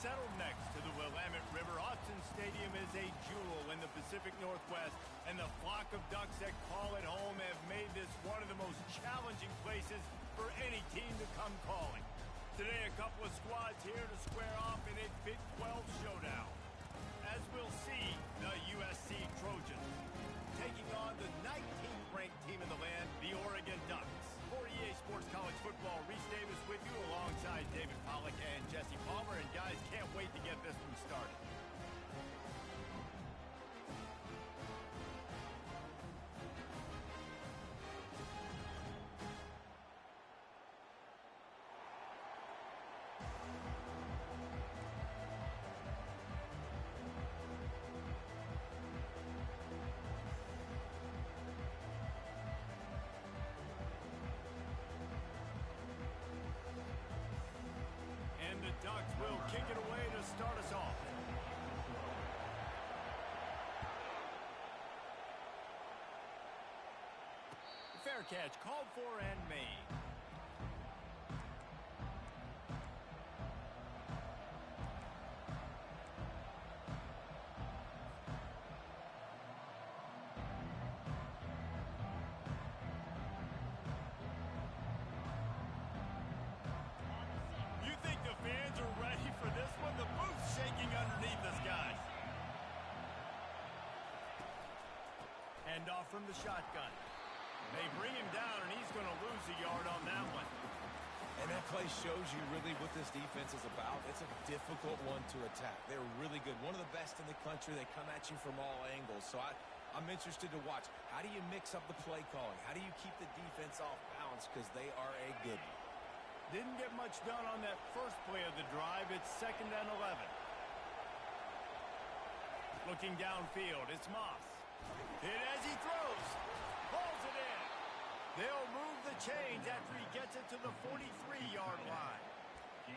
Settled next to the Willamette River, Austin Stadium is a jewel in the Pacific Northwest, and the flock of Ducks that call it home have made this one of the most challenging places for any team to come calling. Today, a couple of squads here to square off in a Big 12 showdown. As we'll see, the USC Trojans taking on the 19th ranked team in the land, the Oregon Ducks. For EA Sports College Football, Reese Davis with you alongside David Pollack and Jesse Palmer. And guys, can't wait to get this one started. And the Ducks will kick it away to start us off. Fair catch called for and made. Fans are ready for this one. The booth's shaking underneath us, guys. Hand off from the shotgun. They bring him down, and he's going to lose a yard on that one. And that play shows you really what this defense is about. It's a difficult one to attack. They're really good. One of the best in the country. They come at you from all angles. So I'm interested to watch. How do you mix up the play calling? How do you keep the defense off balance? Because they are a good one. Didn't get much done on that first play of the drive. It's 2nd and 11. Looking downfield, it's Moss. Hit as he throws. Pulls it in. They'll move the chains after he gets it to the 43-yard line.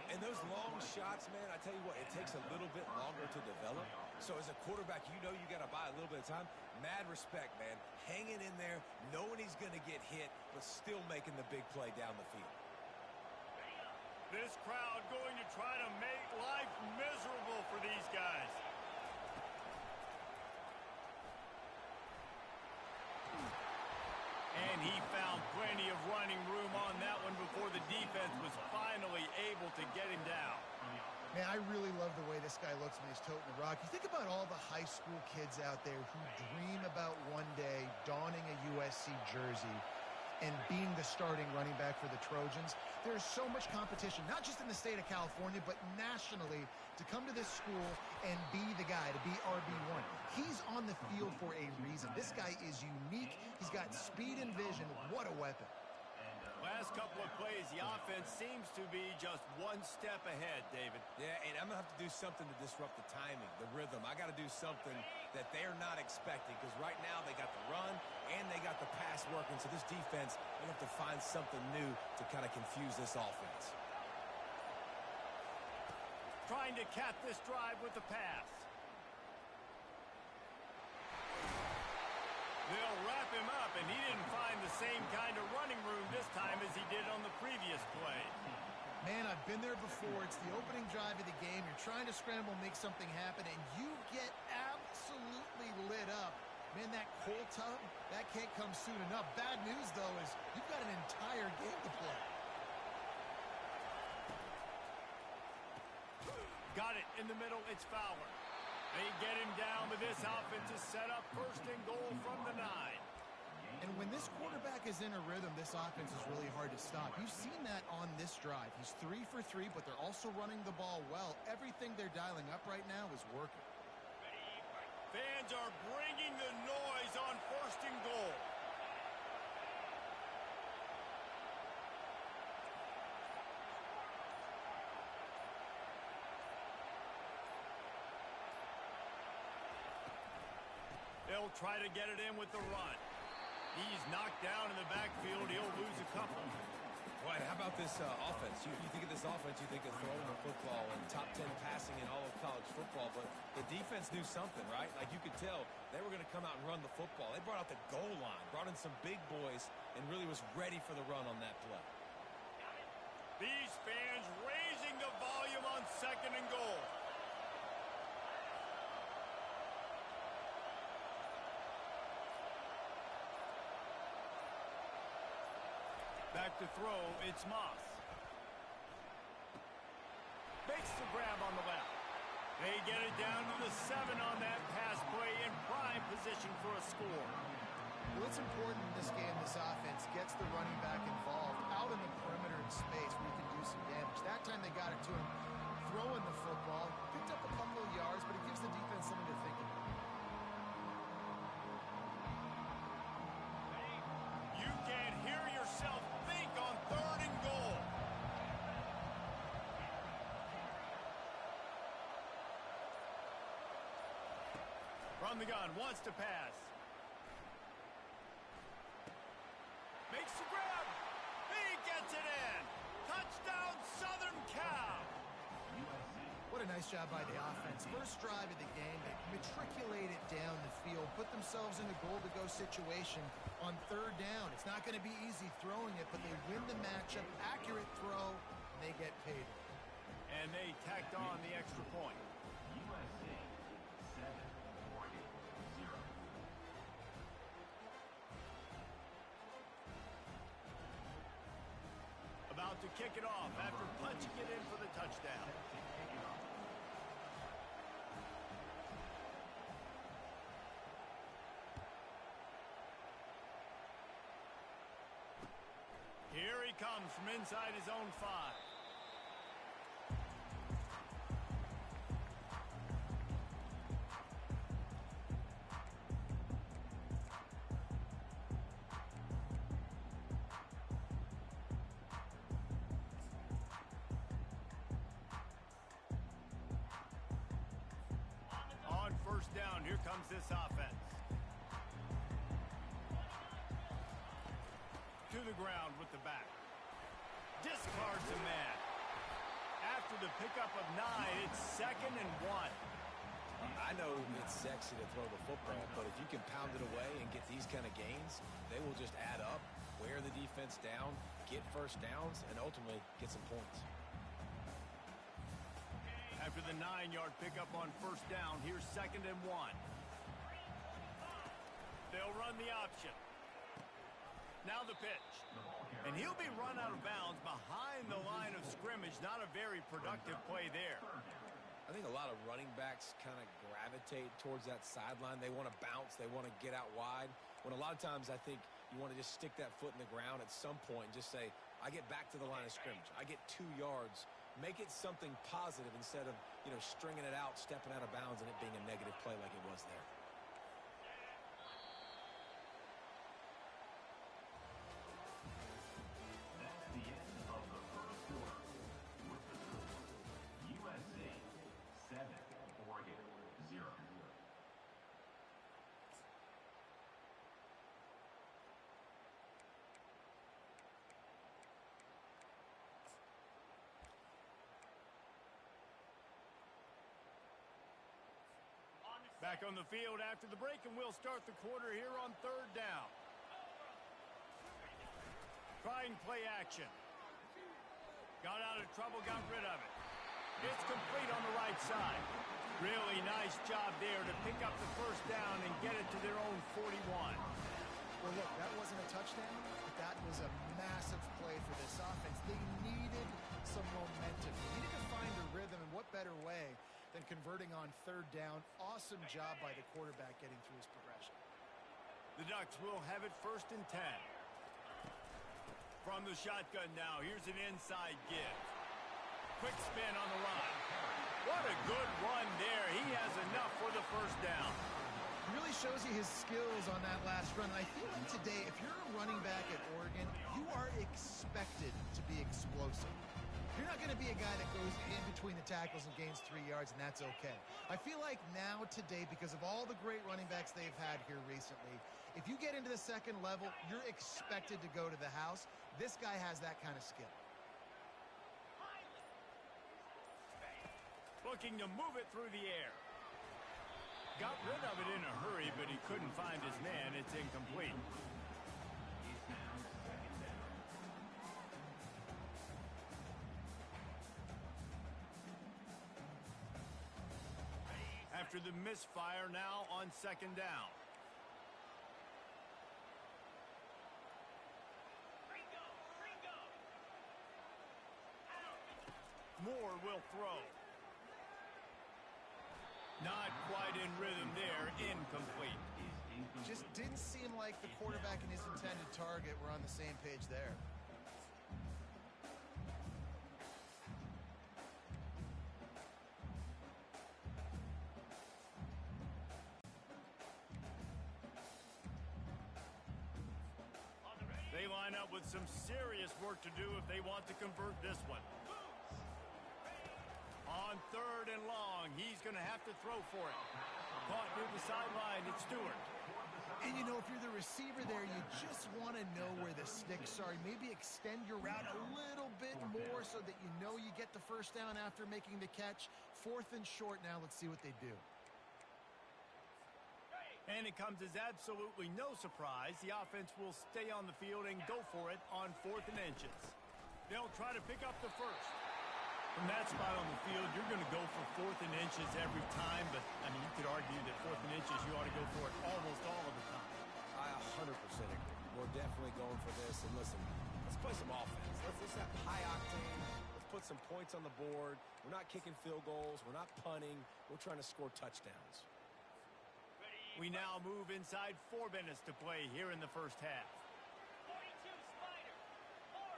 And those long shots, man, I tell you what, it takes a little bit longer to develop. So as a quarterback, you know you got to buy a little bit of time. Mad respect, man. Hanging in there, knowing he's going to get hit, but still making the big play down the field. This crowd going to try to make life miserable for these guys. And he found plenty of running room on that one before the defense was finally able to get him down. Man, I really love the way this guy looks when he's toting the rock. You think about all the high school kids out there who dream about one day donning a USC jersey and being the starting running back for the Trojans. There's so much competition, not just in the state of California, but nationally, to come to this school and be the guy, to be RB1. He's on the field for a reason. This guy is unique. He's got speed and vision. What a weapon. Last couple of plays, the offense seems to be just one step ahead, David. Yeah, and I'm going to have to do something to disrupt the timing, the rhythm. I got to do something that they're not expecting, because right now they got the run and they got the pass working. So this defense, they have to find something new to kind of confuse this offense. Trying to cap this drive with the pass. They'll wrap him up, and he didn't find the same kind of running room this time as he did on the previous play. Man, I've been there before. It's the opening drive of the game. You're trying to scramble, make something happen, and you get absolutely lit up. Man, that cold tub, that can't come soon enough. Bad news, though, is you've got an entire game to play. Got it in the middle. It's Fowler. They get him down, but this offense is set up 1st and goal from the 9. And when this quarterback is in a rhythm, this offense is really hard to stop. You've seen that on this drive. He's 3 for 3, but they're also running the ball well. Everything they're dialing up right now is working. Fans are bringing the noise on 1st and goal. They'll try to get it in with the run. He's knocked down in the backfield. He'll lose a couple. Boy, how about this offense? You think of this offense, you think of throwing the football and top 10 passing in all of college football, but the defense knew something, right? Like you could tell they were going to come out and run the football. They brought out the goal line, brought in some big boys, and really was ready for the run on that play. These fans raising the volume on 2nd and goal. Back to throw, it's Moss. Makes the grab on the left. They get it down to the 7 on that pass play in prime position for a score. Well, it's important in this game, this offense gets the running back involved out in the perimeter in space where you can do some damage. That time they got it to him throwing the football. Picked up a couple of yards, but it gives the defense something to think about. You can't hear yourself think on 3rd and goal. From the gun, wants to pass. Makes the grab. He gets it in. Touchdown, Southern Cal. What a nice job by the offense. First drive of the game, they matriculate it down the field, put themselves in a goal-to-go situation on 3rd down. It's not going to be easy throwing it, but they win the matchup. Accurate throw, and they get paid. And they tacked on the extra point. USC 7, Oregon 0. About to kick it off after punching it in for the touchdown. Here he comes from inside his own 5. On 1st down, here comes this offense. To the ground with the back. Discards a man. After the pickup of 9, it's 2nd and 1. I know it's sexy to throw the football, but if you can pound it away and get these kind of gains, they will just add up, wear the defense down, get 1st downs, and ultimately get some points. After the 9-yard pickup on 1st down, here's 2nd and 1. They'll run the option. Now the pitch. And he'll be run out of bounds behind the line of scrimmage. Not a very productive play there. I think a lot of running backs kind of gravitate towards that sideline. They want to bounce. They want to get out wide. When a lot of times I think you want to just stick that foot in the ground at some point and just say, I get back to the line of scrimmage. I get 2 yards. Make it something positive instead of, stringing it out, stepping out of bounds, and it being a negative play like it was there. That's the end of the first quarter. With the score, USC 7, Oregon 0. Back on the field after the break, and we'll start the quarter here on 3rd down. Trying play action. Got out of trouble, got rid of it. It's complete on the right side. Really nice job there to pick up the 1st down and get it to their own 41. Well, look, that wasn't a touchdown, but that was a massive play for this offense. They needed some momentum. They needed to find a rhythm, and what better way than converting on 3rd down. Awesome job by the quarterback getting through his progression. The Ducks will have it 1st and 10. From the shotgun now, here's an inside give. Quick spin on the run. What a good run there. He has enough for the 1st down. He really shows you his skills on that last run. And I feel like today, if you're a running back at Oregon, you are expected to be explosive. You're not going to be a guy that goes in between the tackles and gains 3 yards, and that's okay. I feel like now today, because of all the great running backs they've had here recently, if you get into the 2nd level, you're expected to go to the house. This guy has that kind of skill. Looking to move it through the air. Got rid of it in a hurry, but he couldn't find his man. It's incomplete. after the misfire now on second down. Moore will throw. Not quite in rhythm there, incomplete. Just didn't seem like the quarterback and his intended target were on the same page there. They line up with some serious work to do if they want to convert this one. On third and long, he's going to have to throw for it. Caught near the sideline, it's Stewart. And, you know, if you're the receiver there, you just want to know where the sticks are. Maybe extend your route a little bit more so that you know you get the first down after making the catch. Fourth and short now. Let's see what they do. And it comes as absolutely no surprise. The offense will stay on the field and go for it on 4th and inches. They'll try to pick up the first. From that spot on the field, you're going to go for 4th and inches every time, but, I mean, you could argue that 4th and inches, you ought to go for it almost all of the time. I 100% agree. We're definitely going for this. And listen, let's play some offense. Let's have high octane. Let's put some points on the board. We're not kicking field goals. We're not punting. We're trying to score touchdowns. We now move inside 4 minutes to play here in the first half.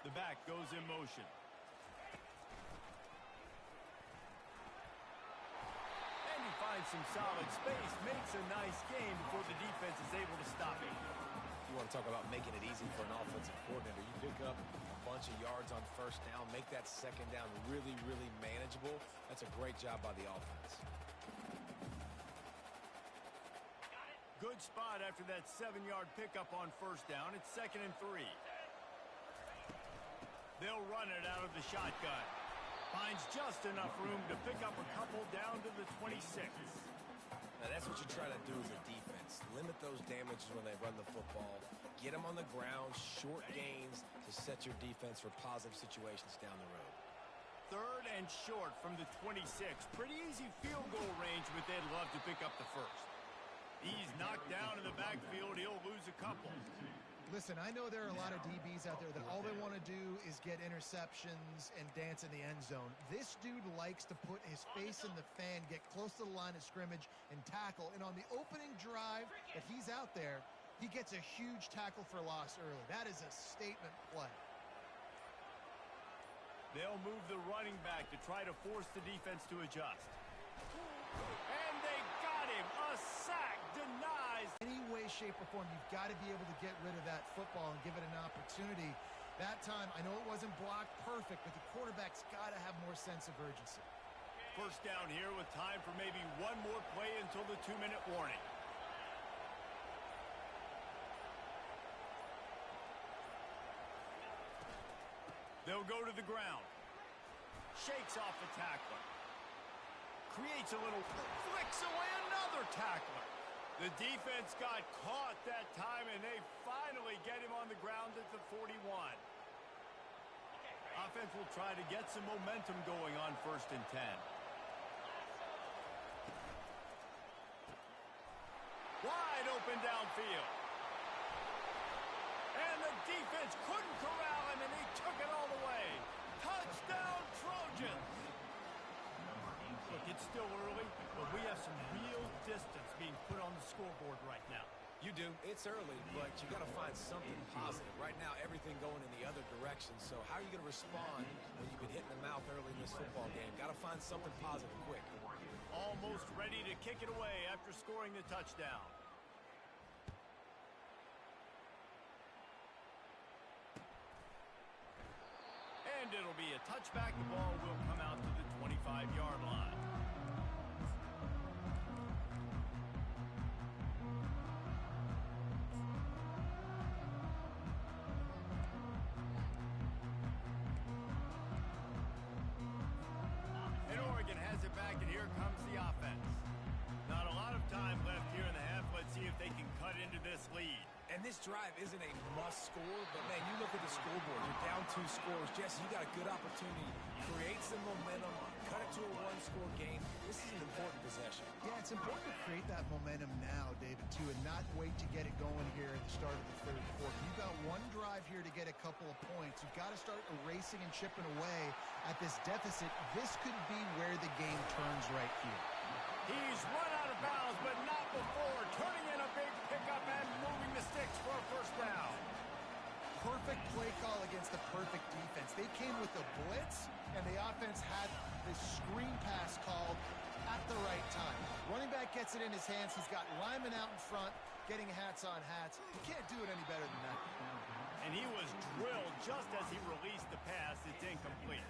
The back goes in motion. And he finds some solid space, makes a nice game before the defense is able to stop him. You want to talk about making it easy for an offensive coordinator. You pick up a bunch of yards on first down, make that second down really, really manageable. That's a great job by the offense. Good spot after that 7-yard pickup on first down. It's 2nd and 3. They'll run it out of the shotgun. Finds just enough room to pick up a couple down to the 26. Now that's what you try to do as a defense. Limit those damages when they run the football. Get them on the ground, short gains to set your defense for positive situations down the road. 3rd and short from the 26. Pretty easy field goal range, but they'd love to pick up the first. He's knocked down in the backfield. He'll lose a couple. Listen, I know there are a lot of DBs out there that all they want to do is get interceptions and dance in the end zone. This dude likes to put his face in the fan, get close to the line of scrimmage, and tackle. And on the opening drive that he's out there, he gets a huge tackle for loss early. That is a statement play. They'll move the running back to try to force the defense to adjust. And they got him. A sack denies. Any way, shape, or form, you've got to be able to get rid of that football and give it an opportunity. That time, I know it wasn't blocked perfect, but the quarterback's got to have more sense of urgency. First down here with time for maybe one more play until the 2-minute warning. They'll go to the ground. Shakes off the tackler. Creates a little, flicks away another tackler. The defense got caught that time, and they finally get him on the ground at the 41. Offense will try to get some momentum going on 1st and 10. Wide open downfield. And the defense couldn't corral him, and he took it all the way. Touchdown, Trojans! Look, it's still early, but we have some real distance being put on the scoreboard right now. You do. It's early, but you got to find something positive. Right now, everything going in the other direction. So how are you going to respond when you've been hit in the mouth early in this football game? Got to find something positive quick. Almost ready to kick it away after scoring the touchdown. And it'll be a touchback. The ball will come out to the 25-yard line. And Oregon has it back, and here comes the offense. Not a lot of time left here in the half. Let's see if they can cut into this lead. And this drive isn't a must score, but man, you look at the scoreboard, you're down 2 scores. Jesse, you got a good opportunity. Create some momentum, cut it to a 1-score game. This is an important possession. Yeah, it's important to create that momentum now, David, too, and not wait to get it going here at the start of the third quarter. You've got one drive here to get a couple of points. You've got to start erasing and chipping away at this deficit. This could be where the game turns right here. He's run out of bounds, but not before. Turning in a big pickup and moving the sticks for a first down. Perfect play call against the perfect defense. They came with the blitz, and the offense had this screen pass called at the right time. Running back gets it in his hands. He's got linemen out in front getting hats on hats. You can't do it any better than that. And he was drilled just as he released the pass. It's incomplete.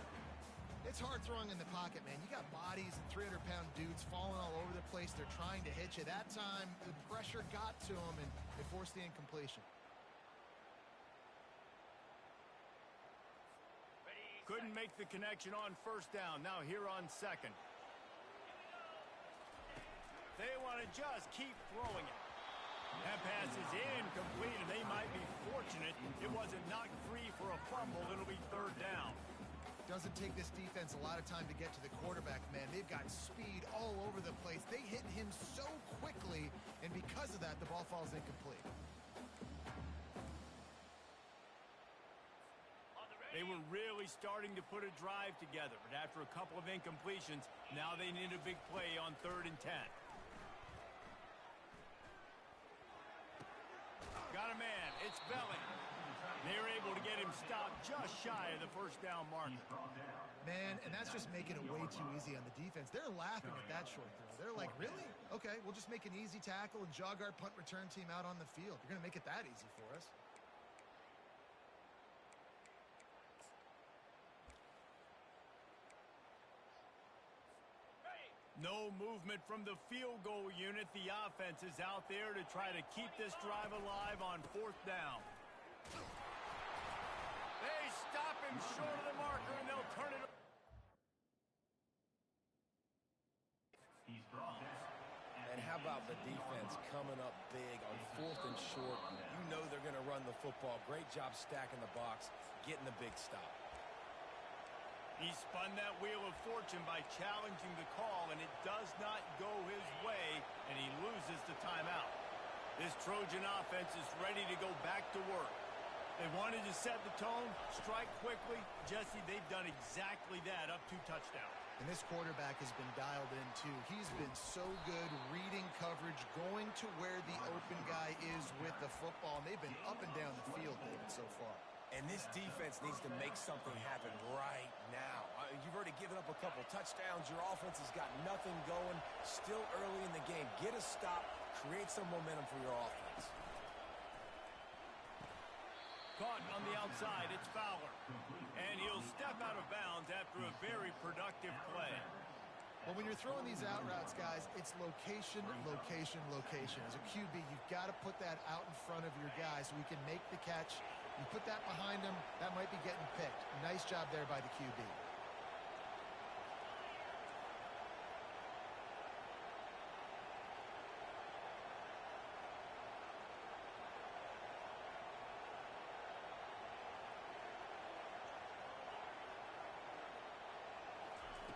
It's hard throwing in the pocket, man. You got bodies and 300-pound dudes falling all over the place. They're trying to hit you. That time, the pressure got to him, and it forced the incompletion. Couldn't make the connection on first down. Now here on second. They want to just keep throwing it. That pass is incomplete, and they might be fortunate it wasn't knocked free for a fumble. It'll be third down. Doesn't take this defense a lot of time to get to the quarterback, man. They've got speed all over the place. They hit him so quickly, and because of that, the ball falls incomplete. They were really starting to put a drive together, but after a couple of incompletions, now they need a big play on 3rd and 10. Got a man. It's Belling. They're able to get him stopped just shy of the first down marker. Man, and that's just making it way too easy on the defense. They're laughing at that short throw. They're like, really? Okay, we'll just make an easy tackle and jog our punt return team out on the field. You're going to make it that easy for us. No movement from the field goal unit. The offense is out there to try to keep this drive alive on 4th down. They stop him short of the marker, and they'll turn it. He's brought down. And how about the defense coming up big on 4th and short? You know they're going to run the football. Great job stacking the box, getting the big stop. He spun that wheel of fortune by challenging the call, and it does not go his way, and he loses the timeout. This Trojan offense is ready to go back to work. They wanted to set the tone, strike quickly. Jesse, they've done exactly that, up 2 touchdowns. And this quarterback has been dialed in, too. He's been so good reading coverage, going to where the open guy is with the football, and they've been up and down the field, David, so far. And this defense needs to make something happen right now. You've already given up a couple touchdowns. Your offense has got nothing going. Still early in the game. Get a stop. Create some momentum for your offense. Caught on the outside. It's Fowler. And he'll step out of bounds after a very productive play. Well, when you're throwing these out routes, guys, it's location, location, location. As a QB, you've got to put that out in front of your guy so he can make the catch. You put that behind him, that might be getting picked. Nice job there by the QB.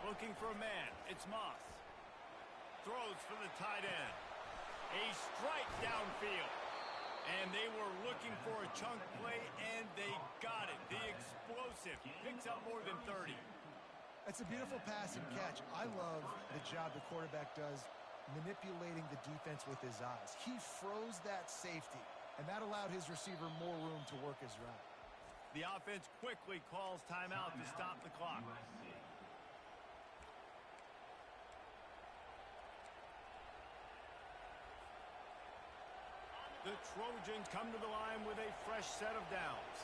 Looking for a man. It's Moss. Throws for the tight end. A strike downfield. And they were looking for a chunk play, and they got it. The explosive picks up more than 30. That's a beautiful pass and catch. I love the job the quarterback does manipulating the defense with his eyes. He froze that safety, and that allowed his receiver more room to work his route. The offense quickly calls timeout to stop the clock. USC. The Trojans come to the line with a fresh set of downs.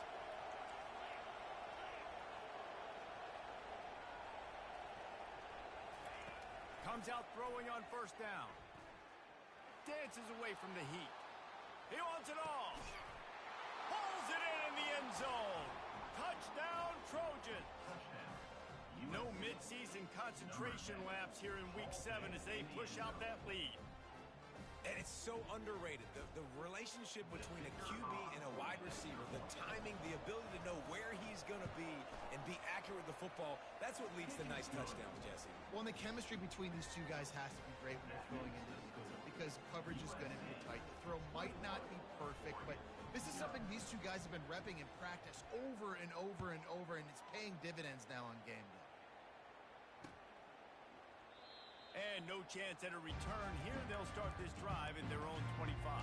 Comes out throwing on first down. Dances away from the heat. He wants it all. Pulls it in the end zone. Touchdown, Trojans. No midseason concentration laps here in Week 7 as they push out that lead. And it's so underrated. The relationship between a QB and a wide receiver, the timing, the ability to know where he's going to be and be accurate with the football, that's what leads to nice touchdowns, Jesse. Well, and the chemistry between these two guys has to be great when they're throwing into because coverage is going to be tight. The throw might not be perfect, but this is something these two guys have been repping in practice over and over and over, and it's paying dividends now on game day. And no chance at a return here. They'll start this drive at their own 25.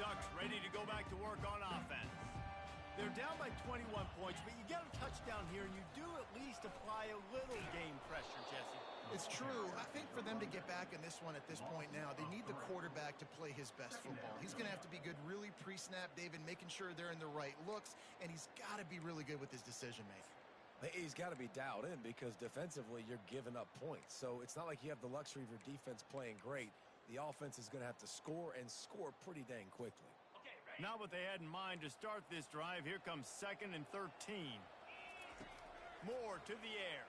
Ducks ready to go back to work on offense. They're down by 21 points, but you get a touchdown here, and you do at least apply a little game pressure, Jesse. It's true. I think for them to get back in this one at this point now, they need the quarterback to play his best football. He's going to have to be good really pre-snap, David, making sure they're in the right looks, and he's got to be really good with his decision-making. He's got to be dialed in because defensively you're giving up points. So it's not like you have the luxury of your defense playing great. The offense is going to have to score and score pretty dang quickly. Not what they had in mind to start this drive. Here comes 2nd and 13. Moore to the air.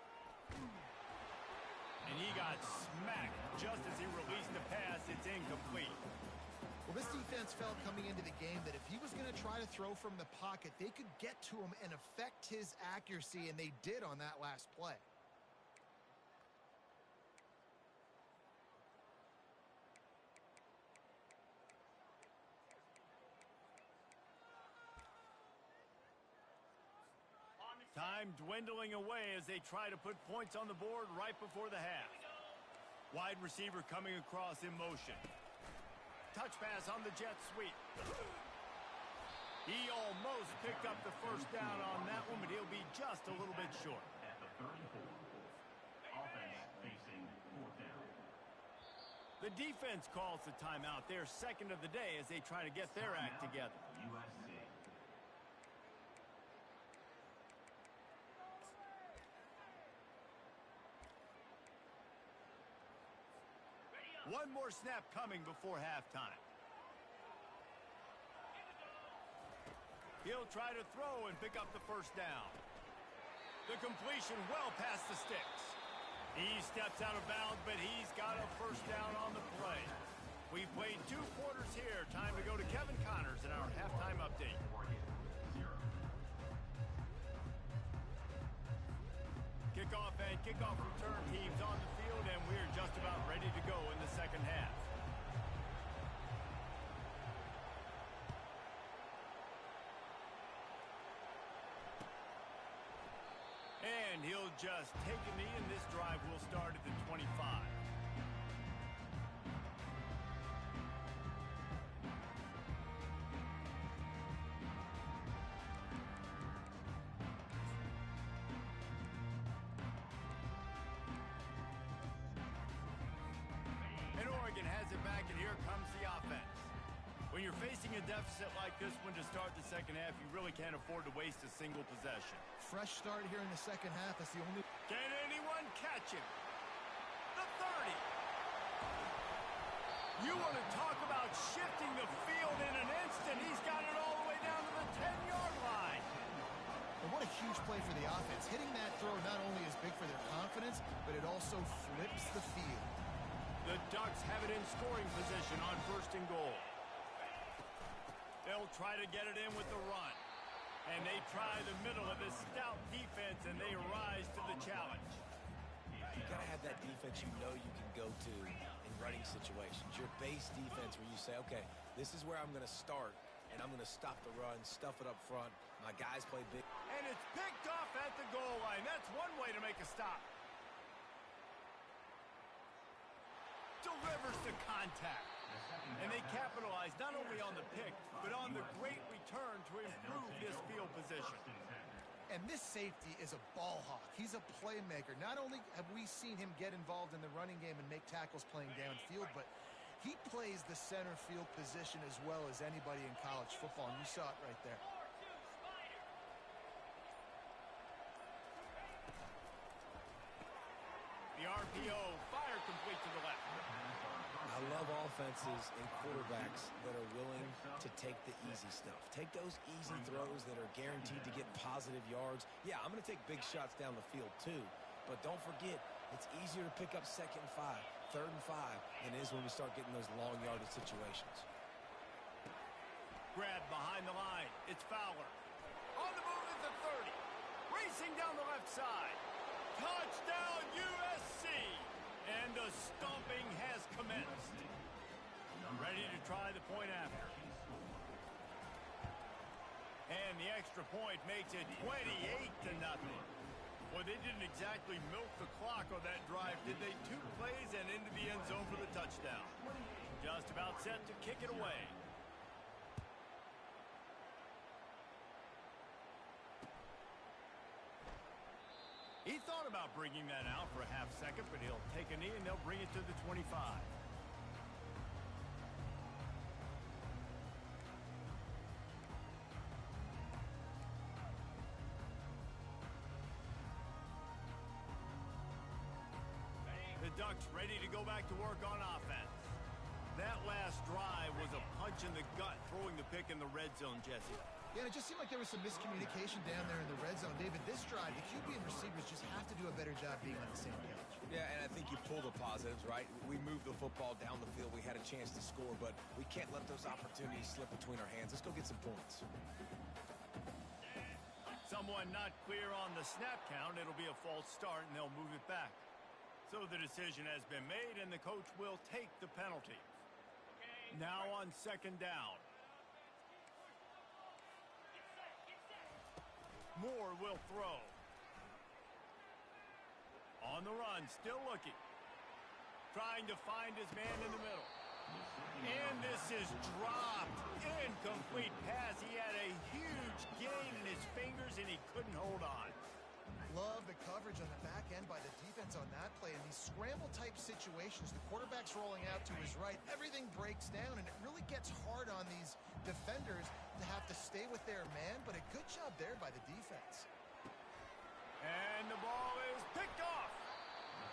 And he got smacked just as he released the pass. It's incomplete. Well, this defense felt coming into the game that if he was going to try to throw from the pocket, they could get to him and affect his accuracy, and they did on that last play. Time dwindling away as they try to put points on the board right before the half. Wide receiver coming across in motion. Touch pass on the jet sweep. He almost picked up the first down on that one, but he'll be just a little bit short. At the 34. Offense facing 4th down. The defense calls the timeout. Their second of the day as they try to get their act together. USC. One more snap coming before halftime. He'll try to throw and pick up the first down. The completion well past the sticks. He steps out of bounds, but he's got a first down on the play. We've played 2 quarters here. Time to go to Kevin Connors in our halftime update. Kickoff and kickoff return teams on the field, and we're just about ready to go in the second half. And he'll just take a knee, and this drive will start at the 25. When you're facing a deficit like this one to start the second half, you really can't afford to waste a single possession. Fresh start here in the second half. That's the only... Can anyone catch him? The 30. You want to talk about shifting the field in an instant. He's got it all the way down to the 10-yard line. And what a huge play for the offense. Hitting that throw not only is big for their confidence, but it also flips the field. The Ducks have it in scoring position on 1st and goal. They'll try to get it in with the run. And they try the middle of this stout defense, and they rise to the challenge. You got to have that defense you know you can go to in running situations. Your base defense where you say, okay, this is where I'm going to start, and I'm going to stop the run, stuff it up front. My guys play big. And it's picked off at the goal line. That's one way to make a stop. Delivers the contact. And they capitalize not only on the pick, but on the great return to improve this field position. And this safety is a ball hawk. He's a playmaker. Not only have we seen him get involved in the running game and make tackles playing downfield, but he plays the center field position as well as anybody in college football, and you saw it right there. The RPO, fire complete to the left. I love offenses and quarterbacks that are willing to take the easy stuff. Take those easy throws that are guaranteed to get positive yards. Yeah, I'm going to take big shots down the field too, but don't forget, it's easier to pick up 2nd and 5, 3rd and 5 than it is when we start getting those long yardage situations. Grab behind the line. It's Fowler. On the move at the 30. Racing down the left side. Touchdown USC. And the stomping has commenced. Ready to try the point after. And the extra point makes it 28-0. Well, they didn't exactly milk the clock on that drive, did they? 2 plays and into the end zone for the touchdown. Just about set to kick it away. He thought about bringing that out for a half second, but he'll take a knee and they'll bring it to the 25. The Ducks ready to go back to work on offense. That last drive was a punch in the gut, throwing the pick in the red zone, Jesse. Yeah, it just seemed like there was some miscommunication down there in the red zone. David, this drive, the QB and receivers just have to do a better job being on the same page. Yeah, and I think you pull the positives, right? We moved the football down the field. We had a chance to score, but we can't let those opportunities slip between our hands. Let's go get some points. Someone not clear on the snap count. It'll be a false start, and they'll move it back. So the decision has been made, and the coach will take the penalty. Now on 2nd down. Moore will throw. On the run, still looking. Trying to find his man in the middle. And this is dropped. Incomplete pass. He had a huge gain in his fingers, and he couldn't hold on. Love the coverage on the back end by the defense on that play. In these scramble-type situations, the quarterback's rolling out to his right. Everything breaks down, and it really gets hard on these defenders to have to stay with their man, but a good job there by the defense. And the ball is picked off.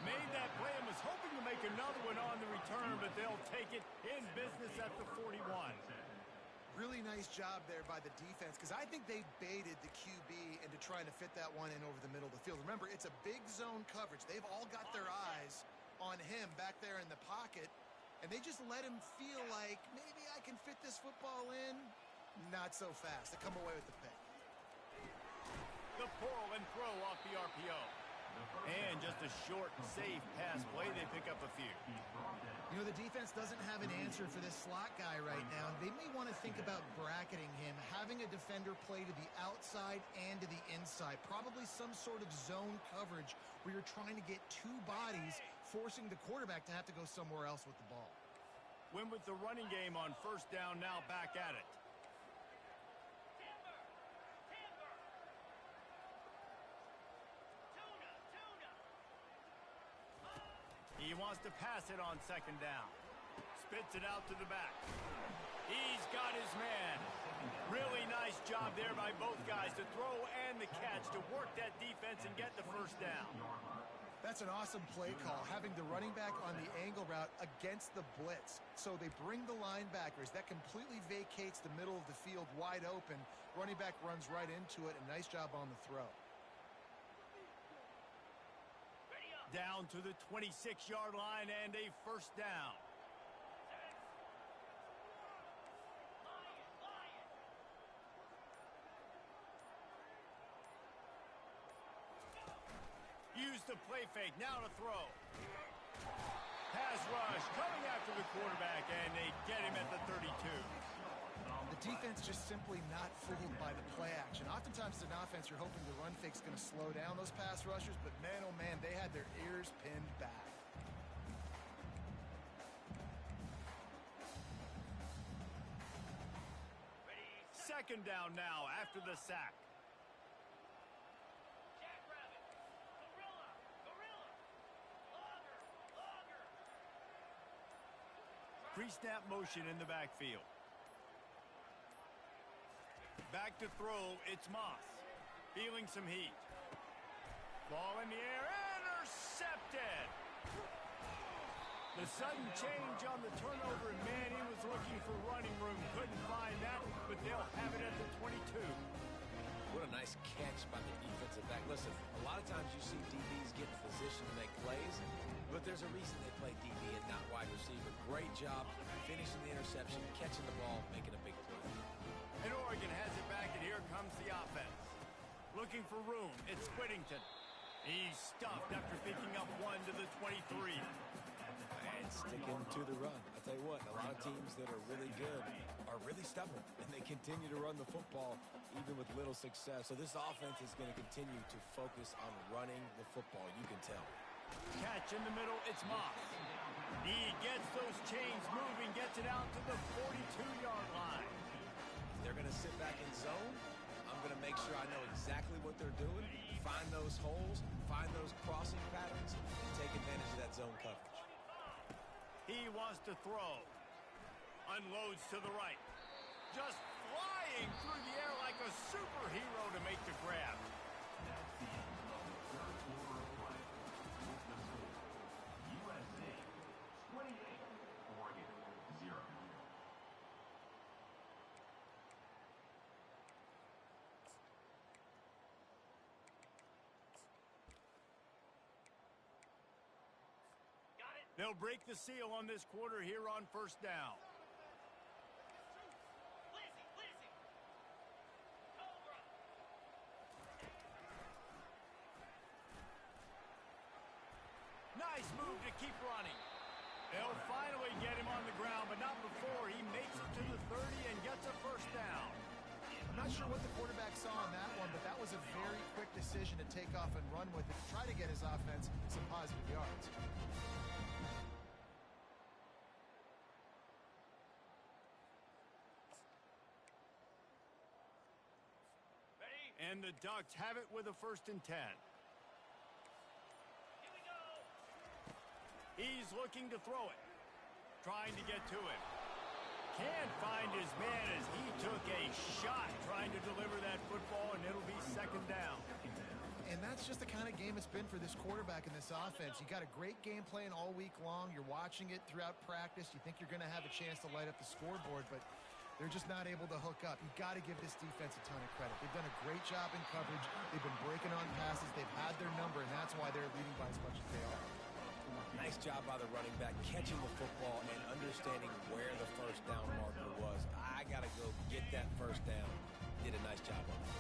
Made that play and was hoping to make another one on the return, but they'll take it in business at the 41. Really nice job there by the defense, because I think they baited the QB into trying to fit that one in over the middle of the field. Remember, it's a big zone coverage. They've all got their eyes on him back there in the pocket, and they just let him feel like, maybe I can fit this football in. Not so fast. They come away with the pick. The pull and throw off the RPO. And just a short, safe pass play. They pick up a few. You know, the defense doesn't have an answer for this slot guy right now. They may want to think about bracketing him, having a defender play to the outside and to the inside. Probably some sort of zone coverage where you're trying to get 2 bodies, forcing the quarterback to have to go somewhere else with the ball. Win with the running game on 1st down, now back at it. He wants to pass it on 2nd down. Spits it out to the back. He's got his man. Really nice job there by both guys to throw and the catch to work that defense and get the 1st down. That's an awesome play call, having the running back on the angle route against the blitz. So they bring the linebackers. That completely vacates the middle of the field wide open. Running back runs right into it, and nice job on the throw. Down to the 26-yard line and a 1st down. Use the play fake, now to throw. Pass rush, coming after the quarterback, and they get him at the 32. The defense just simply not fooled by the play action. Oftentimes as an offense, you're hoping the run fake's going to slow down those pass rushers, but man, oh man, they had their ears pinned back. Second down now after the sack. Pre-snap motion in the backfield. Back to throw, it's Moss. Feeling some heat. Ball in the air, intercepted! The sudden change on the turnover, and man, he was looking for running room. Couldn't find that, but they'll have it at the 22. What a nice catch by the defensive back. Listen, a lot of times you see DBs get in position to make plays, but there's a reason they play DB and not wide receiver. Great job finishing the interception, catching the ball, making a big play. And Oregon has it back, and here comes the offense. Looking for room, it's Whittington. He's stuffed after picking up one to the 23. And sticking to the run. I tell you what, a lot of teams that are really good are really stubborn, and they continue to run the football even with little success. So this offense is going to continue to focus on running the football. You can tell. Catch in the middle, it's Moss. He gets those chains moving, gets it out to the 42-yard line. They're going to sit back in zone. I'm going to make sure I know exactly what they're doing, find those holes, find those crossing patterns, and take advantage of that zone coverage. He wants to throw. Unloads to the right. Just flying through the air like a superhero to make the grab. That's the end of the third quarter of play. With the score, USC 28, Oregon 0. They'll break the seal on this quarter here on first down. Nice move to keep running. They'll finally get him on the ground, but not before he makes it to the 30 and gets a first down. I'm not sure what the quarterback saw on that one, but that was a very quick decision to take off and run with it to try to get his offense some positive yards. And the Ducks have it with a 1st and 10. He's looking to throw it. Trying to get to him. Can't find his man as he took a shot trying to deliver that football, and it'll be 2nd down. And that's just the kind of game it's been for this quarterback in this offense. You got a great game plan all week long. You're watching it throughout practice. You think you're going to have a chance to light up the scoreboard, but they're just not able to hook up. You got to give this defense a ton of credit. They've done a great job in coverage. They've been breaking on passes. They've had their number, and that's why they're leading by as much as they are. Nice job by the running back, catching the football and understanding where the first down marker was. I got to go get that first down. Did a nice job on it.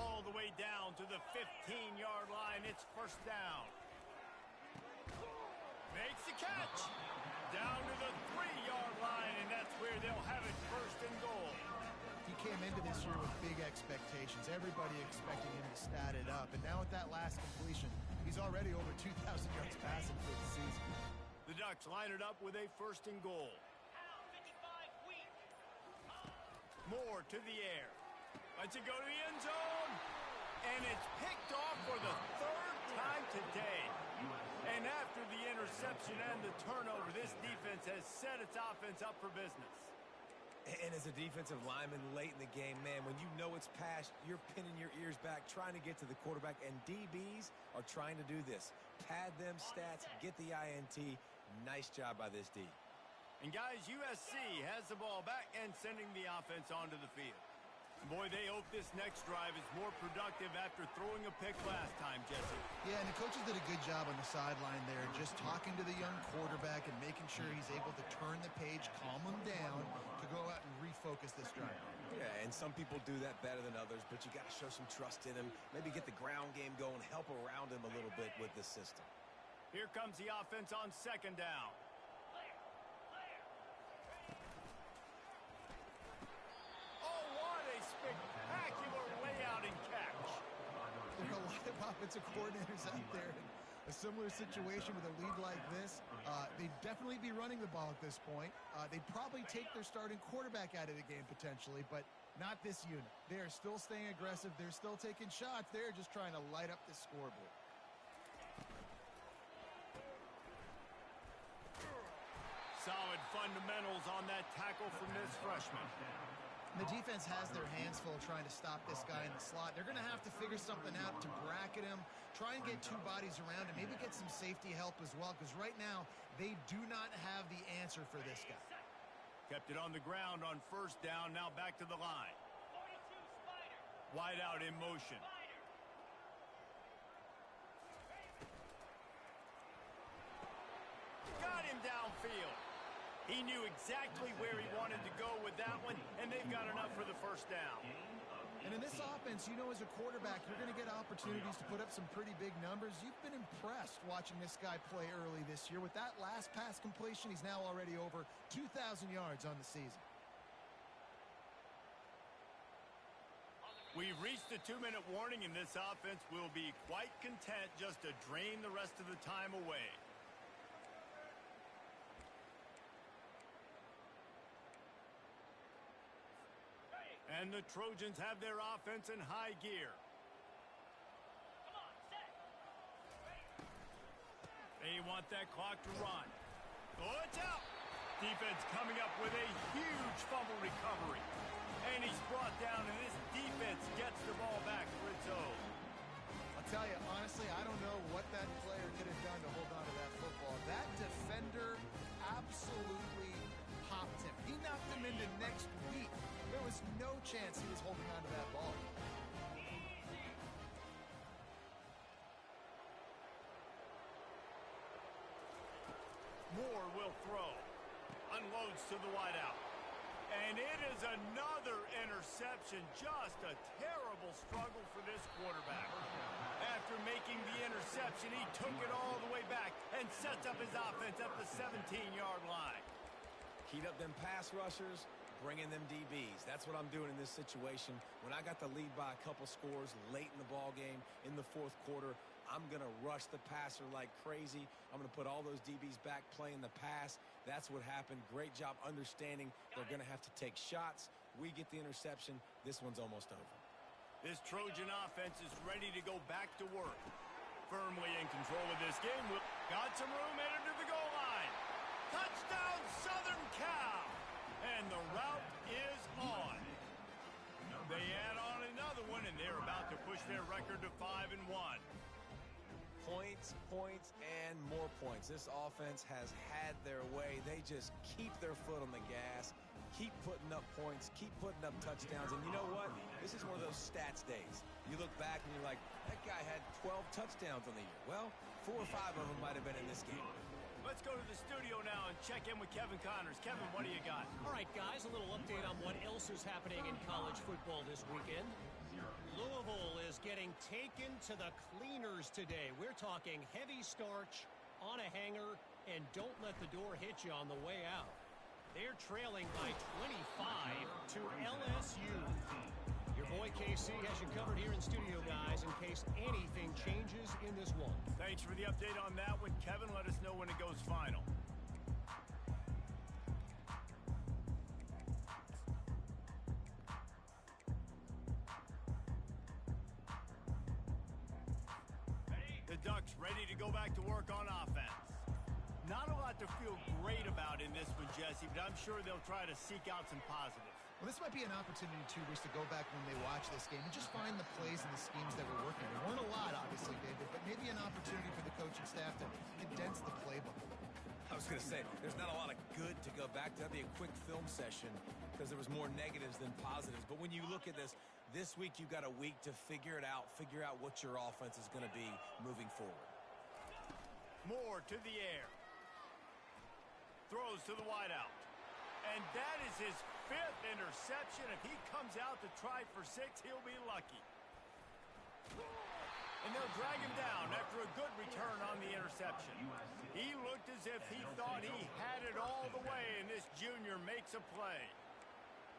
All the way down to the 15-yard line. It's 1st down. Makes the catch. Down to the 3-yard line, and that's where they'll have it 1st and goal. He came into this year with big expectations. Everybody expecting him to stat it up. And now with that last completion, he's already over 2,000 yards passing for the season. The Ducks line it up with a 1st and goal. Moore to the air. Lets it go to the end zone. And it's picked off for the 3rd time today. And after the interception and the turnover, this defense has set its offense up for business. And as a defensive lineman late in the game, man, when you know it's passed, you're pinning your ears back, trying to get to the quarterback, and DBs are trying to do this. Pad them stats, get the INT. Nice job by this D. And guys, USC has the ball back and sending the offense onto the field. Boy, they hope this next drive is more productive after throwing a pick last time, Jesse. Yeah, and the coaches did a good job on the sideline there, just talking to the young quarterback and making sure he's able to turn the page, calm him down, to go out and refocus this drive. Yeah, and some people do that better than others, but you got to show some trust in him, maybe get the ground game going, help around him a little bit with this system. Here comes the offense on 2nd down. Spectacular layout and catch. There are a lot of offensive coordinators out there in a similar situation with a lead like this. They'd definitely be running the ball at this point. They'd probably take their starting quarterback out of the game potentially, but not this unit. They are still staying aggressive. They're still taking shots. They're just trying to light up the scoreboard. Solid fundamentals on that tackle from this freshman. The defense has their hands full trying to stop this guy in the slot. They're going to have to figure something out to bracket him, try and get two bodies around and maybe get some safety help as well, because right now they do not have the answer for this guy. Kept it on the ground on first down, now back to the line. Wide out in motion. Got him downfield. He knew exactly where he wanted to go with that one, and they've got enough for the first down. And in this offense, you know, as a quarterback, you're going to get opportunities to put up some pretty big numbers. You've been impressed watching this guy play early this year. With that last pass completion, he's now already over 2,000 yards on the season. We've reached the 2-minute warning, and this offense will be quite content just to drain the rest of the time away. And the Trojans have their offense in high gear. They want that clock to run. Oh, it's out. Defense coming up with a huge fumble recovery. And he's brought down, and this defense gets the ball back for its own. I'll tell you, honestly, I don't know what that player could have done to hold on to that football. That defender absolutely popped him. He knocked him into next week. There was no chance he was holding on to that ball. Moore will throw. Unloads to the wideout. And it is another interception. Just a terrible struggle for this quarterback. After making the interception, he took it all the way back and sets up his offense at the 17-yard line. Heat up them pass rushers, bring in them DBs. That's what I'm doing in this situation. When I got the lead by a couple scores late in the ball game in the fourth quarter, I'm going to rush the passer like crazy. I'm going to put all those DBs back playing the pass. That's what happened. Great job understanding they're going to have to take shots. We get the interception. This one's almost over. This Trojan offense is ready to go back to work. Firmly in control of this game. Got some room headed to the goal line. Touchdown, Southern Cal! And the route is on. They add on another one, and they're about to push their record to 5-1. Points, points, and more points. This offense has had their way. They just keep their foot on the gas, keep putting up points, keep putting up touchdowns. And you know what? This is one of those stats days. You look back and you're like, that guy had 12 touchdowns on the year. Well, 4 or 5 of them might have been in this game. Let's go to the studio now and check in with Kevin Connors. Kevin, what do you got? All right, guys, a little update on what else is happening in college football this weekend. Louisville is getting taken to the cleaners today. We're talking heavy starch on a hanger, and don't let the door hit you on the way out. They're trailing by 25 to LSU. Your boy KC has you covered here in studio, guys, in case anything changes in this one. Thanks for the update on that one, Kevin. Let us know when it goes final. The Ducks ready to go back to work on offense. Not a lot to feel great about in this one, Jesse, but I'm sure they'll try to seek out some positives. Well, this might be an opportunity, too, Rich, to go back when they watch this game and just find the plays and the schemes that were working. There weren't a lot, obviously, David, but maybe an opportunity for the coaching staff to condense the playbook. I was going to say, there's not a lot of good to go back to. That'd be a quick film session because there was more negatives than positives. But when you look at this week you've got a week to figure it out, figure out what your offense is going to be moving forward. Moore to the air. Throws to the wideout. And that is his 5th interception. If he comes out to try for 6, he'll be lucky. And they'll drag him down after a good return on the interception. He looked as if he thought he had it all the way, and this junior makes a play.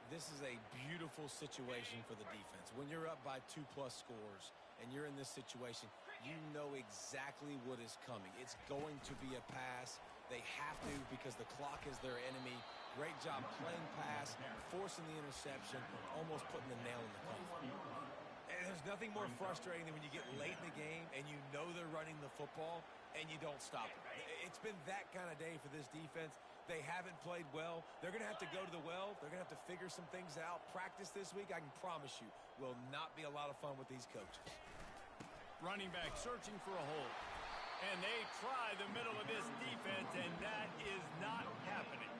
This is a beautiful situation for the defense. When you're up by 2+ scores and you're in this situation, you know exactly what is coming. It's going to be a pass. They have to because the clock is their enemy. Great job playing pass, forcing the interception, almost putting the nail in the coffin. And there's nothing more frustrating than when you get late in the game and you know they're running the football and you don't stop them. It's been that kind of day for this defense. They haven't played well. They're going to have to go to the well. They're going to have to figure some things out. Practice this week, I can promise you, will not be a lot of fun with these coaches. Running back searching for a hole. And they try the middle of this defense, and that is not happening.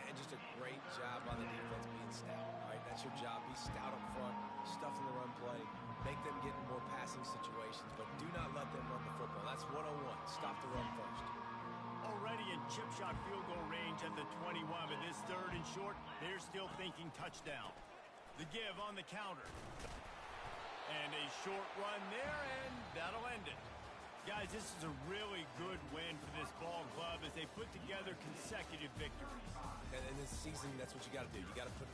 And just a great job by the defense being stout. All right, that's your job. Be stout up front, stuff in the run play, make them get in more passing situations, but do not let them run the football. That's 101. Stop the run first. Already in chip shot field goal range at the 21, but this third and short, they're still thinking touchdown. The give on the counter. And a short run there, and that'll end it. Guys, this is a really good win for this ball club as they put together consecutive victories. And in this season, that's what you got to do. You got to put